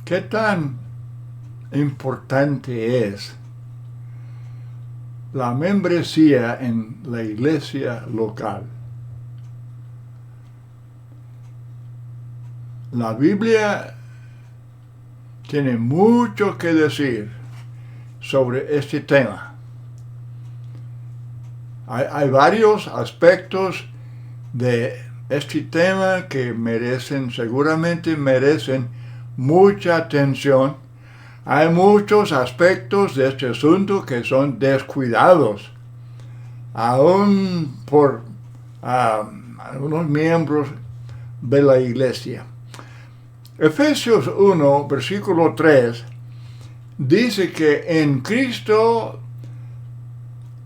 ¿Qué tan importante es la membresía en la iglesia local? La Biblia tiene mucho que decir sobre este tema. Hay varios aspectos de este tema que seguramente merecen mucha atención. Hay muchos aspectos de este asunto que son descuidados, aún por algunos miembros de la iglesia. Efesios 1, versículo 3, dice que en Cristo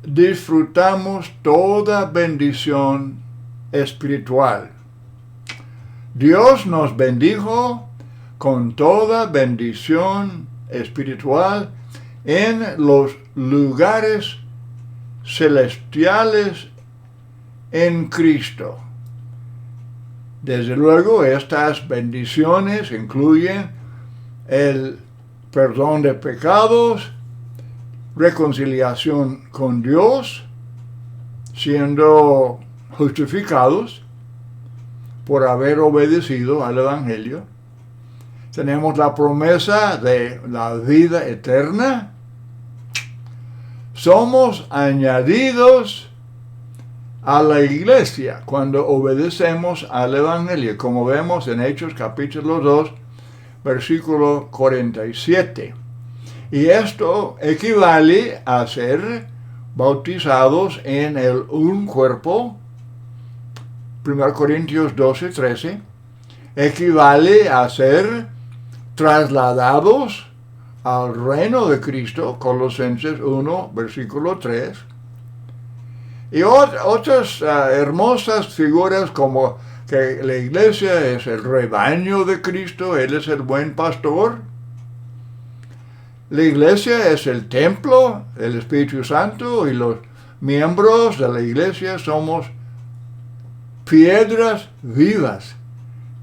disfrutamos toda bendición espiritual. Dios nos bendijo con toda bendición espiritual en los lugares celestiales en Cristo. Desde luego, estas bendiciones incluyen el perdón de pecados, reconciliación con Dios, siendo justificados por haber obedecido al Evangelio. Tenemos la promesa de la vida eterna. Somos añadidos a la iglesia cuando obedecemos al Evangelio, como vemos en Hechos capítulo 2, versículo 47. Y esto equivale a ser bautizados en un cuerpo, 1 Corintios 12, 13, equivale a ser trasladados al reino de Cristo, Colosenses 1, versículo 3, y otras hermosas figuras como que la iglesia es el rebaño de Cristo, Él es el buen pastor. La iglesia es el templo del Espíritu Santo y los miembros de la iglesia somos piedras vivas,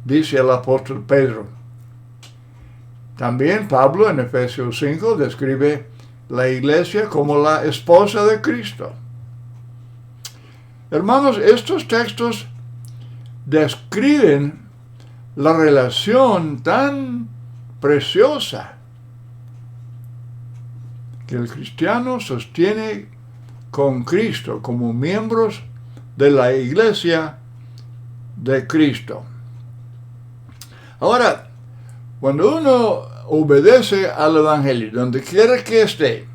dice el apóstol Pedro. También Pablo en Efesios 5 describe la iglesia como la esposa de Cristo. Hermanos, estos textos describen la relación tan preciosa que el cristiano sostiene con Cristo como miembros de la iglesia de Cristo. Ahora, cuando uno obedece al Evangelio, donde quiera que esté,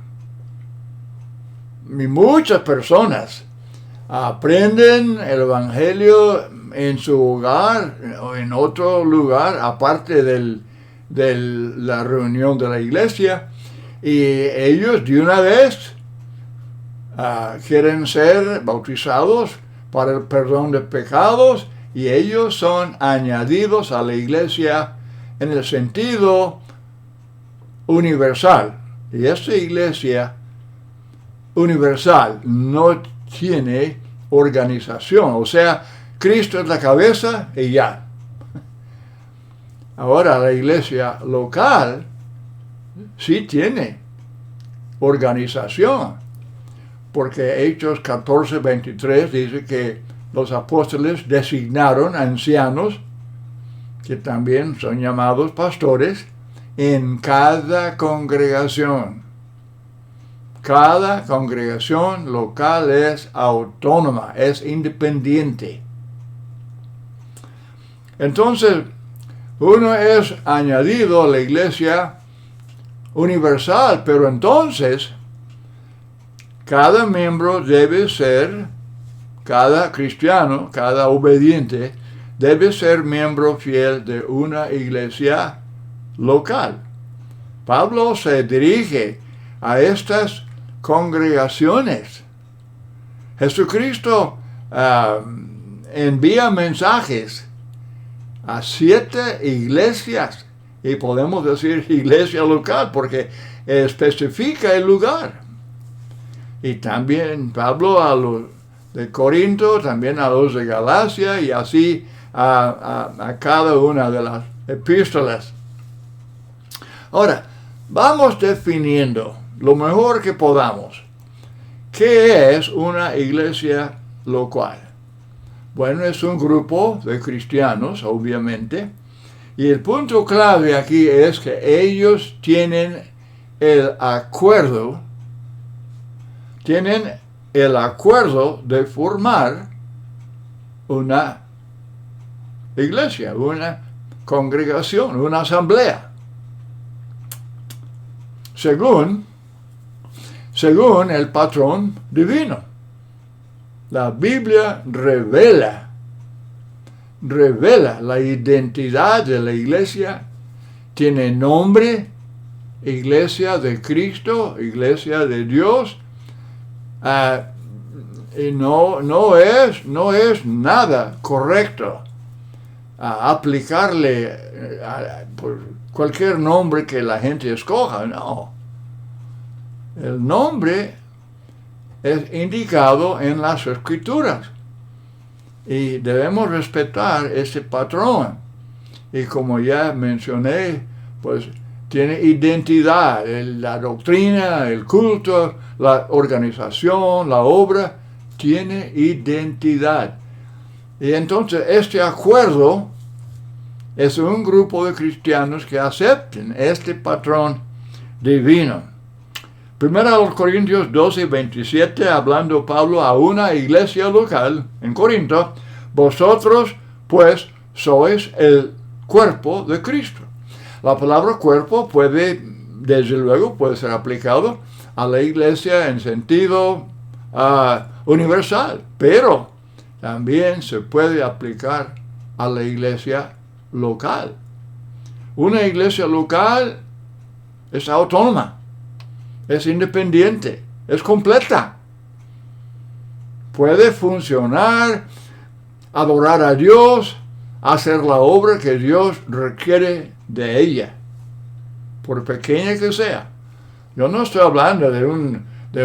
y muchas personas aprenden el Evangelio en su hogar o en otro lugar, aparte de la reunión de la iglesia, y ellos de una vez quieren ser bautizados para el perdón de pecados, y ellos son añadidos a la iglesia en el sentido universal. Y esta iglesia universal no tiene organización, o sea, Cristo es la cabeza y ya. Ahora la iglesia local sí tiene organización, porque Hechos 14:23 dice que los apóstoles designaron ancianos, que también son llamados pastores, en cada congregación. Cada congregación local es autónoma, es independiente. Entonces, uno es añadido a la iglesia universal, pero entonces cada miembro debe ser, cada cristiano, cada obediente, debe ser miembro fiel de una iglesia local. Pablo se dirige a estas congregaciones. Jesucristo envía mensajes a 7 iglesias, y podemos decir iglesia local porque especifica el lugar. Y también Pablo a los de Corinto, también a los de Galacia, y así a cada una de las epístolas. Ahora, vamos definiendo lo mejor que podamos. ¿Qué es una iglesia local? Bueno, es un grupo de cristianos, obviamente, y el punto clave aquí es que ellos tienen el acuerdo de formar una iglesia, una congregación, una asamblea. Según el patrón divino. La Biblia revela la identidad de la iglesia. Tiene nombre, Iglesia de Cristo, Iglesia de Dios. Y no es nada correcto aplicarle por cualquier nombre que la gente escoja, no. El nombre es indicado en las Escrituras y debemos respetar ese patrón. Y como ya mencioné, pues tiene identidad, la doctrina, el culto, la organización, la obra, tiene identidad. Y entonces este acuerdo es un grupo de cristianos que acepten este patrón divino. Primero a los Corintios 12:27, hablando Pablo a una iglesia local en Corinto, vosotros pues sois el cuerpo de Cristo. La palabra cuerpo desde luego puede ser aplicado a la iglesia en sentido universal, pero también se puede aplicar a la iglesia local. Una iglesia local es autónoma, es independiente, es completa. Puede funcionar, adorar a Dios, hacer la obra que Dios requiere de ella, por pequeña que sea. Yo no estoy hablando de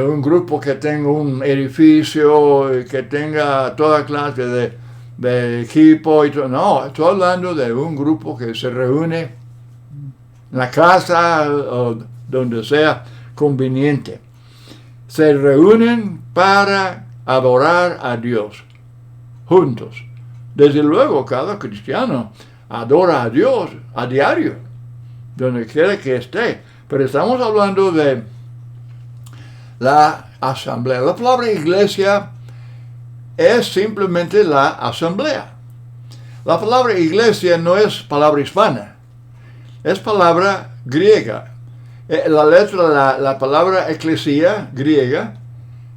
un grupo que tenga un edificio, que tenga toda clase de equipo y todo. No, estoy hablando de un grupo que se reúne en la casa o donde sea conveniente. Se reúnen para adorar a Dios juntos. Desde luego, cada cristiano adora a Dios a diario, donde quiera que esté. Pero estamos hablando de la asamblea. La palabra iglesia es simplemente la asamblea. La palabra iglesia no es palabra hispana, es palabra griega. La palabra eclesia griega,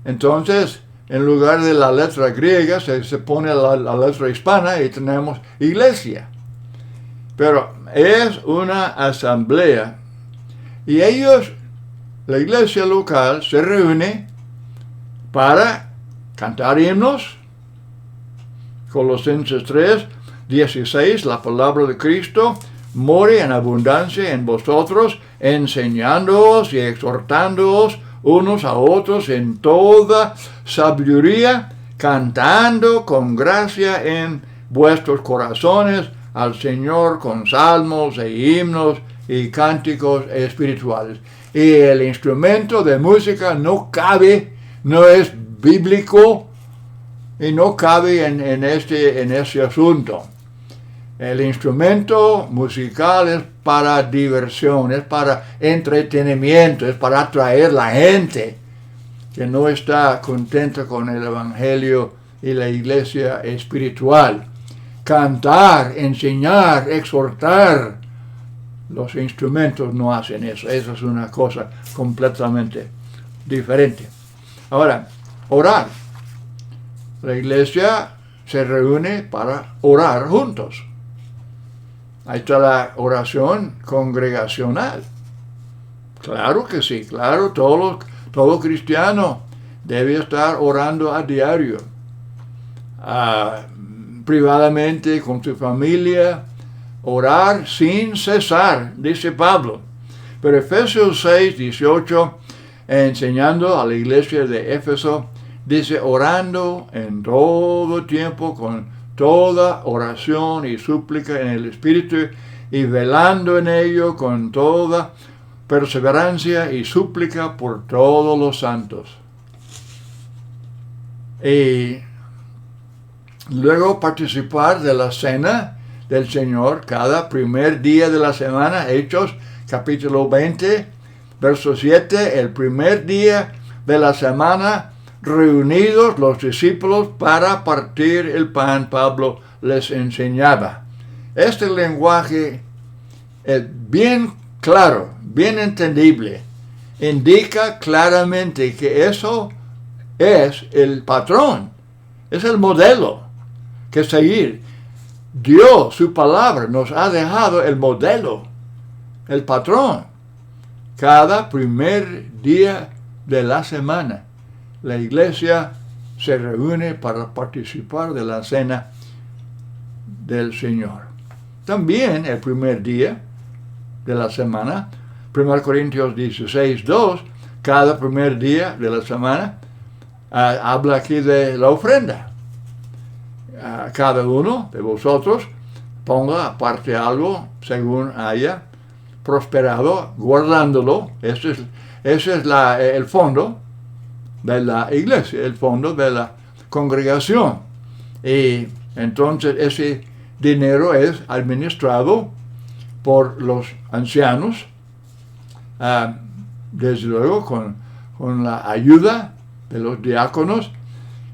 entonces en lugar de la letra griega se pone la letra hispana y tenemos iglesia. Pero es una asamblea y la iglesia local, se reúne para cantar himnos. Colosenses 3:16, la palabra de Cristo more en abundancia en vosotros, enseñándoos y exhortándoos unos a otros en toda sabiduría, cantando con gracia en vuestros corazones al Señor con salmos e himnos y cánticos espirituales. Y el instrumento de música no es bíblico y no cabe en este asunto. El instrumento musical es para diversión, es para entretenimiento, es para atraer la gente que no está contenta con el evangelio y la iglesia espiritual. Cantar, enseñar, exhortar, los instrumentos no hacen eso. Eso es una cosa completamente diferente. Ahora, orar. La iglesia se reúne para orar juntos. Ahí está la oración congregacional. Claro que sí, claro, todo cristiano debe estar orando a diario. Privadamente, con su familia, orar sin cesar, dice Pablo. Pero Efesios 6:18, enseñando a la iglesia de Éfeso, dice, orando en todo tiempo con toda oración y súplica en el Espíritu, y velando en ello con toda perseverancia y súplica por todos los santos. Y luego participar de la cena del Señor cada primer día de la semana. Hechos capítulo 20, verso 7, el primer día de la semana, reunidos los discípulos para partir el pan, Pablo les enseñaba. Este lenguaje es bien claro, bien entendible, indica claramente que eso es el patrón, es el modelo que seguir. Dios, su palabra, nos ha dejado el modelo, el patrón. Cada primer día de la semana, la iglesia se reúne para participar de la cena del Señor. También el primer día de la semana, 1 Corintios 16, 2, cada primer día de la semana, habla aquí de la ofrenda. Cada uno de vosotros ponga aparte algo según haya prosperado, guardándolo. Ese es el fondo de la iglesia, el fondo de la congregación. Y entonces ese dinero es administrado por los ancianos, desde luego con la ayuda de los diáconos,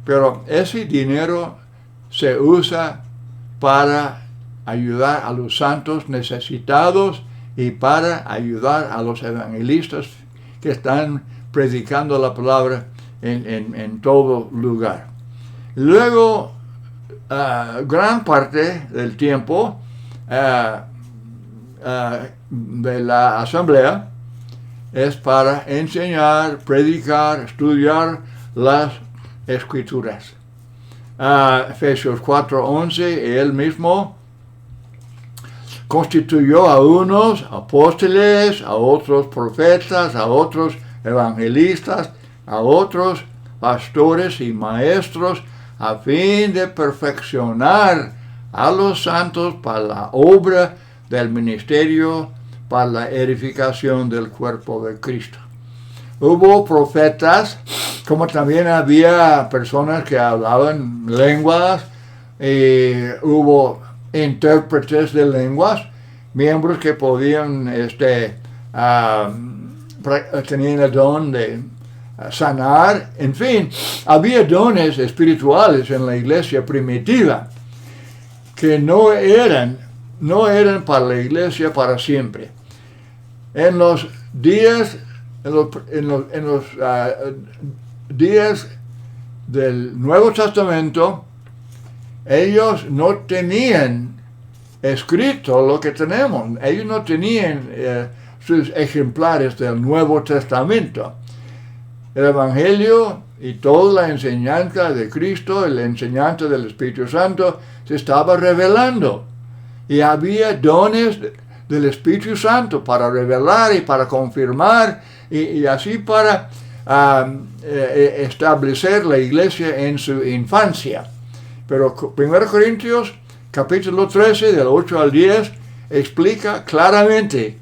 pero ese dinero se usa para ayudar a los santos necesitados y para ayudar a los evangelistas que están predicando la palabra en todo lugar. Luego, gran parte del tiempo de la asamblea es para enseñar, predicar, estudiar las escrituras. Efesios 4:11, él mismo constituyó a unos apóstoles, a otros profetas, a otros evangelistas, a otros pastores y maestros, a fin de perfeccionar a los santos para la obra del ministerio, para la edificación del cuerpo de Cristo. Hubo profetas, como también había personas que hablaban lenguas, hubo intérpretes de lenguas, miembros que podían, tenían el don de sanar, en fin, había dones espirituales en la iglesia primitiva que no eran para la iglesia para siempre. En los días días del Nuevo Testamento, ellos no tenían escrito lo que tenemos. Ellos no tenían sus ejemplares del Nuevo Testamento. El Evangelio y toda la enseñanza de Cristo, la enseñanza del Espíritu Santo, se estaba revelando. Y había dones del Espíritu Santo para revelar y para confirmar y así para establecer la iglesia en su infancia. Pero 1 Corintios capítulo 13 del 8 al 10 explica claramente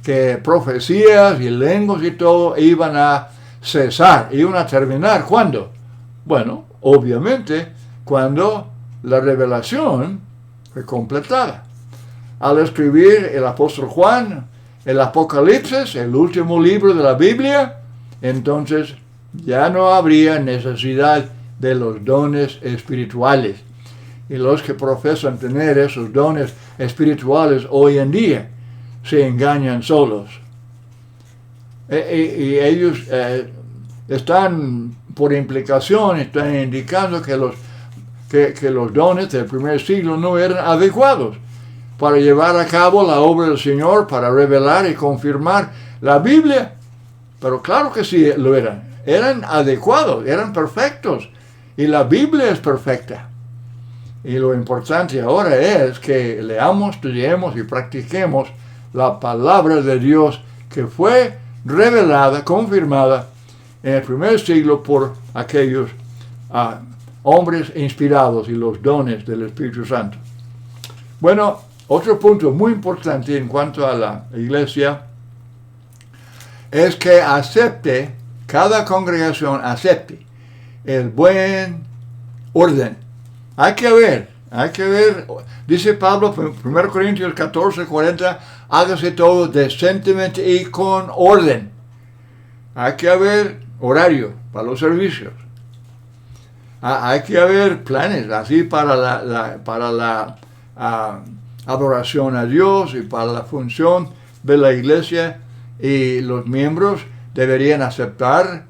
que profecías y lenguas y todo iban a cesar, iban a terminar. ¿Cuándo? Bueno, obviamente cuando la revelación fue completada. Al escribir el apóstol Juan el Apocalipsis, el último libro de la Biblia, entonces ya no habría necesidad de los dones espirituales. Y los que profesan tener esos dones espirituales hoy en día se engañan solos. Y ellos están, por implicación, están indicando que los dones del primer siglo no eran adecuados para llevar a cabo la obra del Señor, para revelar y confirmar la Biblia. Pero claro que sí lo eran. Eran adecuados, eran perfectos. Y la Biblia es perfecta. Y lo importante ahora es que leamos, estudiemos y practiquemos la palabra de Dios que fue revelada, confirmada en el primer siglo por aquellos hombres inspirados y los dones del Espíritu Santo. Bueno, otro punto muy importante en cuanto a la iglesia es que cada congregación acepte el buen orden. Hay que ver, dice Pablo, 1 Corintios 14:40, hágase todo decentemente y con orden. Hay que haber horario para los servicios. Hay que haber planes así para la adoración a Dios y para la función de la iglesia, y los miembros deberían aceptar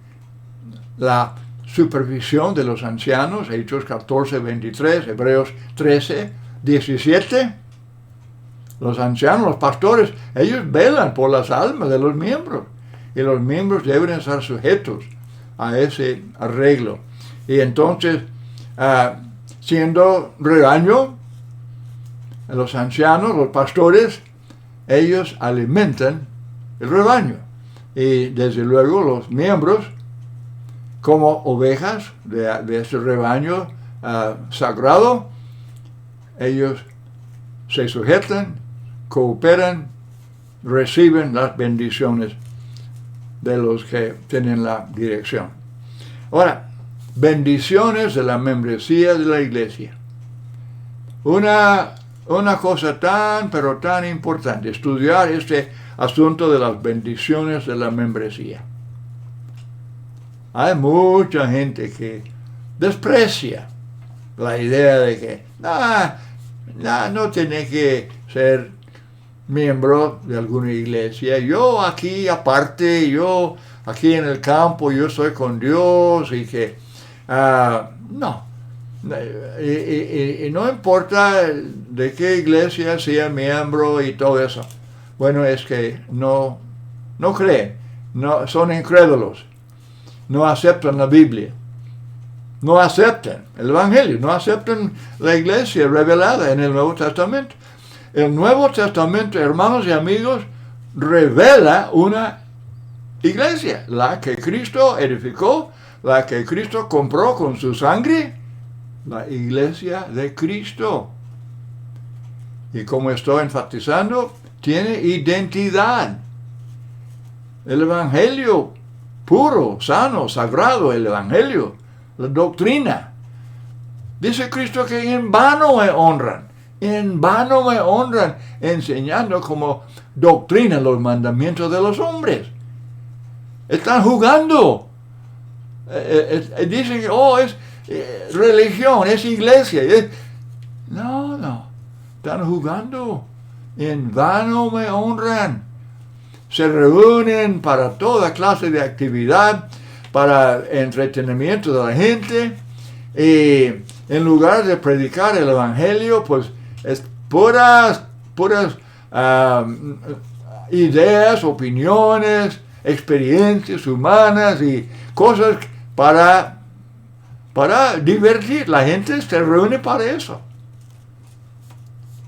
la supervisión de los ancianos, Hechos 14:23, Hebreos 13:17. Los ancianos, los pastores, ellos velan por las almas de los miembros, y los miembros deben estar sujetos a ese arreglo. Y entonces, siendo rebaño, los ancianos, los pastores, ellos alimentan el rebaño. Y desde luego los miembros, como ovejas de ese rebaño sagrado, ellos se sujetan, cooperan, reciben las bendiciones de los que tienen la dirección. Ahora, bendiciones de la membresía de la iglesia. Una cosa pero tan importante, estudiar este asunto de las bendiciones de la membresía. Hay mucha gente que desprecia la idea de que no tiene que ser miembro de alguna iglesia. Yo aquí aparte, yo aquí en el campo, yo estoy con Dios, y que no. Y no importa de qué iglesia sea miembro y todo eso. Bueno, es que no creen, son incrédulos, no aceptan la Biblia, no aceptan el Evangelio, no aceptan la iglesia revelada en el Nuevo Testamento. El Nuevo Testamento, hermanos y amigos, revela una iglesia, la que Cristo edificó, la que Cristo compró con su sangre, la iglesia de Cristo. Y como estoy enfatizando, tiene identidad. El Evangelio puro, sano, sagrado, el Evangelio, la doctrina. Dice Cristo que en vano me honran, enseñando como doctrina los mandamientos de los hombres. Están jugando. Dicen que es religión, es iglesia. No, están jugando. En vano me honran. Se reúnen para toda clase de actividad, para entretenimiento de la gente, y en lugar de predicar el Evangelio, pues es puras ideas, opiniones, experiencias humanas y cosas para divertir. La gente se reúne para eso.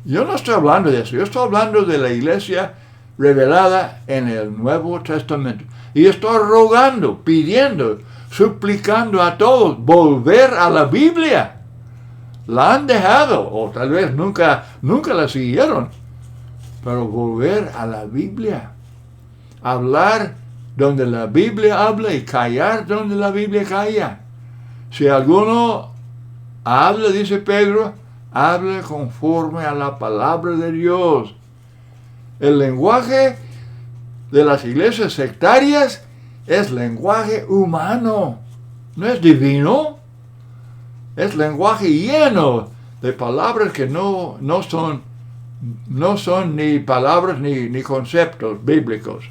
Yo no estoy hablando de eso, yo estoy hablando de la iglesia revelada en el Nuevo Testamento. Y estoy rogando, pidiendo, suplicando a todos volver a la Biblia. La han dejado, o tal vez nunca la siguieron, pero volver a la Biblia. Hablar donde la Biblia habla y callar donde la Biblia calla. Si alguno habla, dice Pedro, hable conforme a la palabra de Dios. El lenguaje de las iglesias sectarias es lenguaje humano, no es divino. Es lenguaje lleno de palabras que no son ni palabras ni conceptos bíblicos.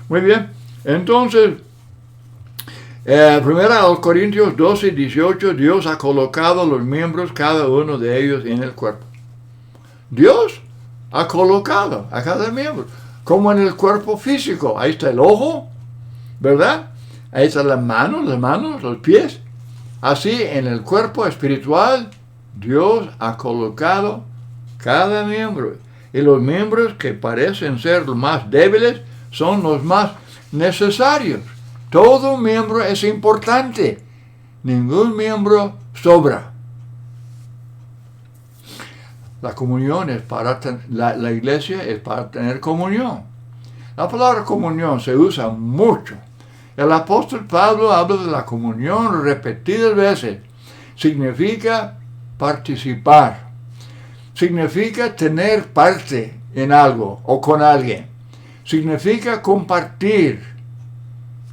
Muy bien, entonces, 1 Corintios 12:18, Dios ha colocado los miembros, cada uno de ellos, en el cuerpo. Dios ha colocado a cada miembro, como en el cuerpo físico. Ahí está el ojo, ¿verdad? Ahí están las manos, los pies. Así, en el cuerpo espiritual, Dios ha colocado cada miembro. Y los miembros que parecen ser los más débiles son los más necesarios. Todo miembro es importante. Ningún miembro sobra. La comunión es para la iglesia es para tener comunión. La palabra comunión se usa mucho. El apóstol Pablo habla de la comunión repetidas veces. Significa participar. Significa tener parte en algo o con alguien. Significa compartir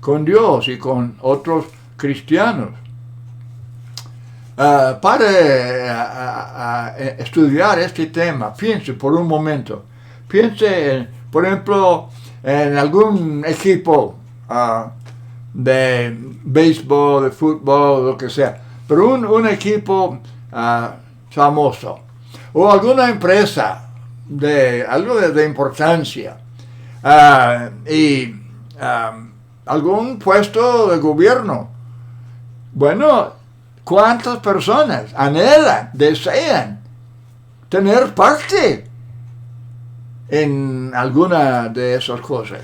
con Dios y con otros cristianos. Para estudiar este tema, piense por un momento. Piense, por ejemplo, en algún equipo de béisbol, de fútbol, lo que sea. Pero un equipo famoso. O alguna empresa de algo de importancia. Algún puesto de gobierno. Bueno, ¿cuántas personas anhelan, desean tener parte en alguna de esas cosas?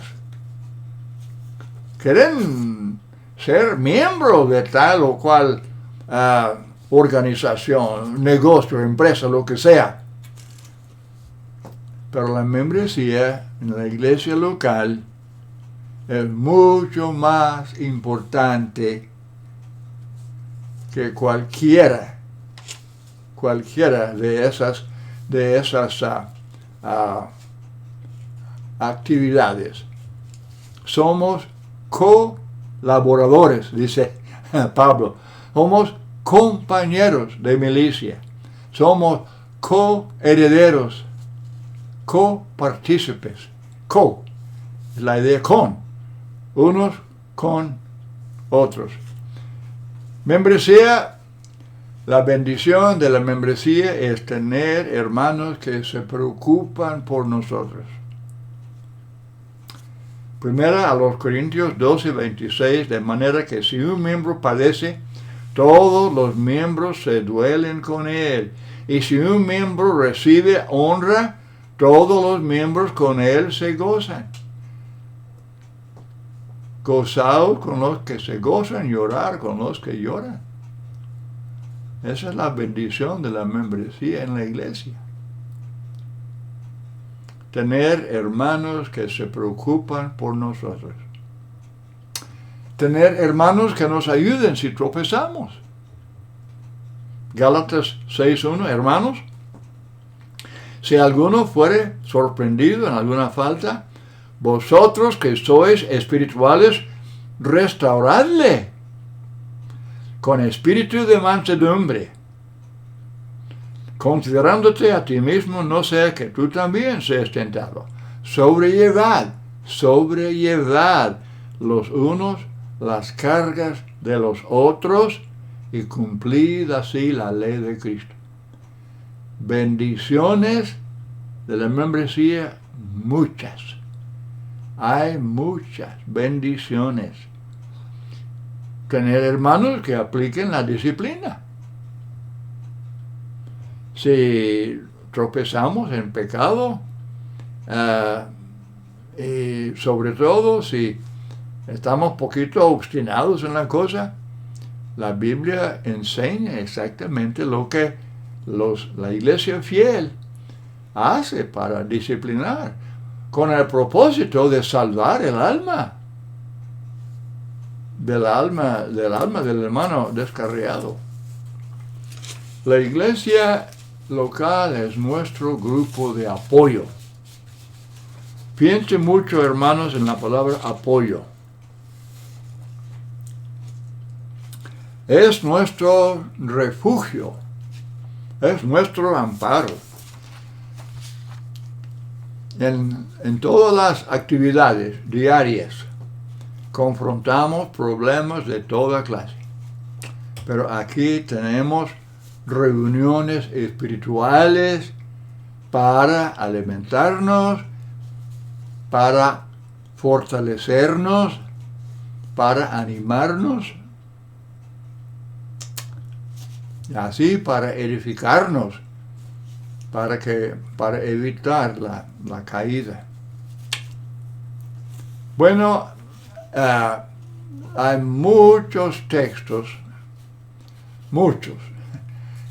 Quieren ser miembros de tal o cual organización, negocio, empresa, lo que sea. Pero la membresía en la iglesia local es mucho más importante que cualquiera de esas actividades. Somos colaboradores, dice Pablo. Somos compañeros de milicia. Somos coherederos, copartícipes. Co, la idea con, unos con otros. Membresía, la bendición de la membresía es tener hermanos que se preocupan por nosotros. Primera a los Corintios 12:26, de manera que si un miembro padece, todos los miembros se duelen con él. Y si un miembro recibe honra, todos los miembros con él se gozan. Gozaos con los que se gozan, llorar con los que lloran. Esa es la bendición de la membresía en la iglesia. Tener hermanos que se preocupan por nosotros. Tener hermanos que nos ayuden si tropezamos. Gálatas 6:1, hermanos, si alguno fuere sorprendido en alguna falta, vosotros que sois espirituales, restauradle con espíritu de mansedumbre, considerándote a ti mismo, no sea que tú también seas tentado. Sobrellevad los unos las cargas de los otros y cumplid así la ley de Cristo. Bendiciones de la membresía, muchas. Hay muchas bendiciones. Tener hermanos que apliquen la disciplina. Si tropezamos en pecado, y sobre todo si estamos poquito obstinados en la cosa, la Biblia enseña exactamente lo que la iglesia fiel hace para disciplinar, con el propósito de salvar el alma del hermano descarriado. La iglesia local es nuestro grupo de apoyo. Piense mucho, hermanos, en la palabra apoyo. Es nuestro refugio, es nuestro amparo. En todas las actividades diarias confrontamos problemas de toda clase. Pero aquí tenemos reuniones espirituales para alimentarnos, para fortalecernos, para animarnos, y así para edificarnos, para evitar la caída. Bueno, hay muchos textos,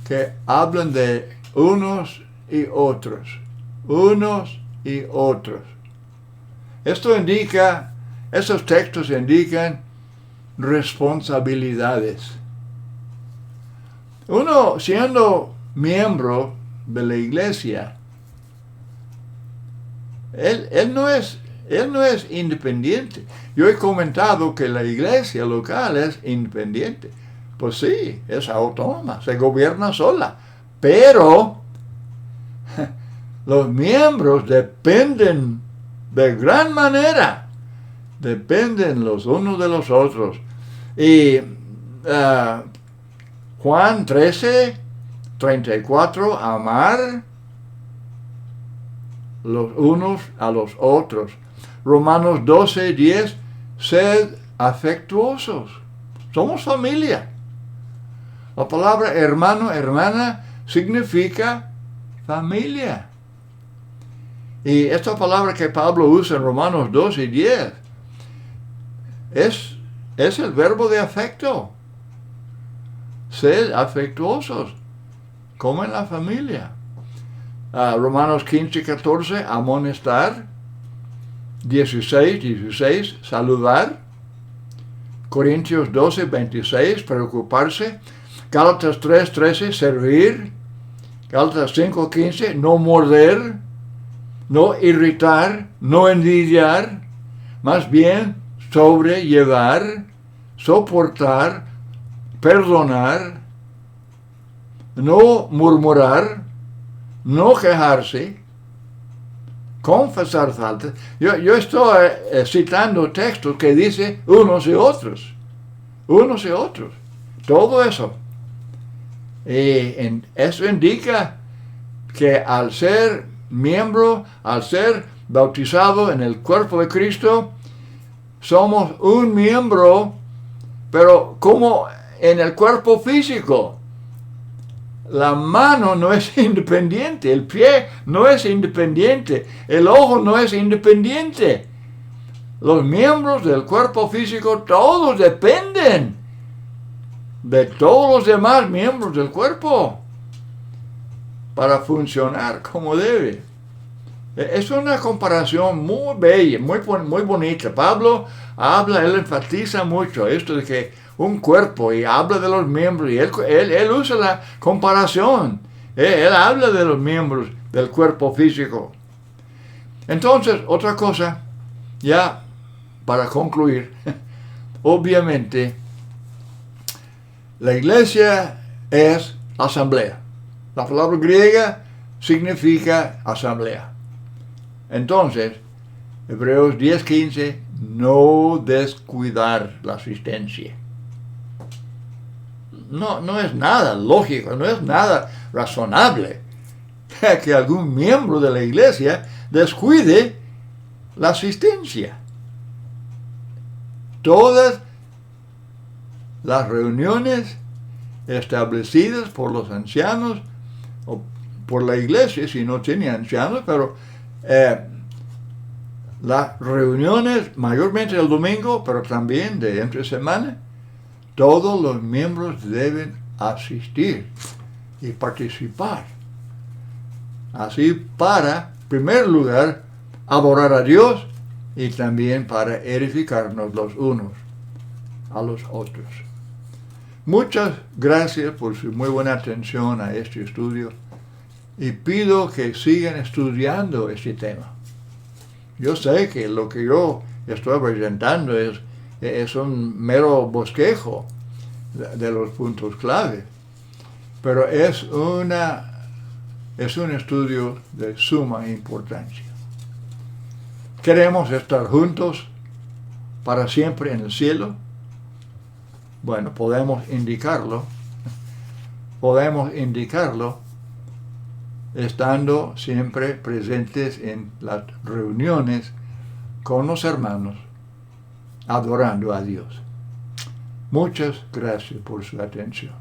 que hablan de unos y otros. Unos y otros. Esto indica, esos textos indican responsabilidades. Uno, siendo miembro de la iglesia, él no es independiente. Yo he comentado que la iglesia local es independiente. Pues sí, es autónoma, se gobierna sola. Pero los miembros dependen de gran manera. Dependen los unos de los otros. Y Juan 13, 34, amar los unos a los otros. Romanos 12, 10, sed afectuosos. Somos familia. La palabra hermano, hermana, significa familia. Y esta palabra que Pablo usa en Romanos 12 y 10 es el verbo de afecto. Sed afectuosos, como en la familia. Romanos 15, 14, amonestar. 16, saludar. Corintios 12, 26, preocuparse. Gálatas 3, 13, servir. Gálatas 5, 15, no morder, no irritar, no envidiar, más bien sobrellevar, soportar, perdonar, no murmurar, no quejarse, confesar faltas. Yo estoy citando textos que dice unos y otros. Unos y otros. Todo eso. Y eso indica que al ser miembro, al ser bautizado en el cuerpo de Cristo, somos un miembro, pero como en el cuerpo físico. La mano no es independiente, el pie no es independiente, el ojo no es independiente. Los miembros del cuerpo físico todos dependen de todos los demás miembros del cuerpo para funcionar como debe. Es una comparación muy bella, muy bonita. Pablo habla, él enfatiza mucho esto de que un cuerpo, y habla de los miembros, y él usa la comparación. Él habla de los miembros del cuerpo físico. Entonces, otra cosa, ya para concluir, obviamente, la iglesia es asamblea. La palabra griega significa asamblea. Entonces, Hebreos 10:15, no descuidar la asistencia. No es nada lógico, no es nada razonable que algún miembro de la iglesia descuide la asistencia. Todas las reuniones establecidas por los ancianos o por la iglesia, si no tiene ancianos, pero las reuniones mayormente el domingo, pero también de entre semana, todos los miembros deben asistir y participar. Así para, en primer lugar, adorar a Dios y también para edificarnos los unos a los otros. Muchas gracias por su muy buena atención a este estudio y pido que sigan estudiando este tema. Yo sé que lo que yo estoy presentando es un mero bosquejo de los puntos clave, pero es un estudio de suma importancia. ¿Queremos estar juntos para siempre en el cielo? Bueno, podemos indicarlo estando siempre presentes en las reuniones con los hermanos, adorando a Dios. Muchas gracias por su atención.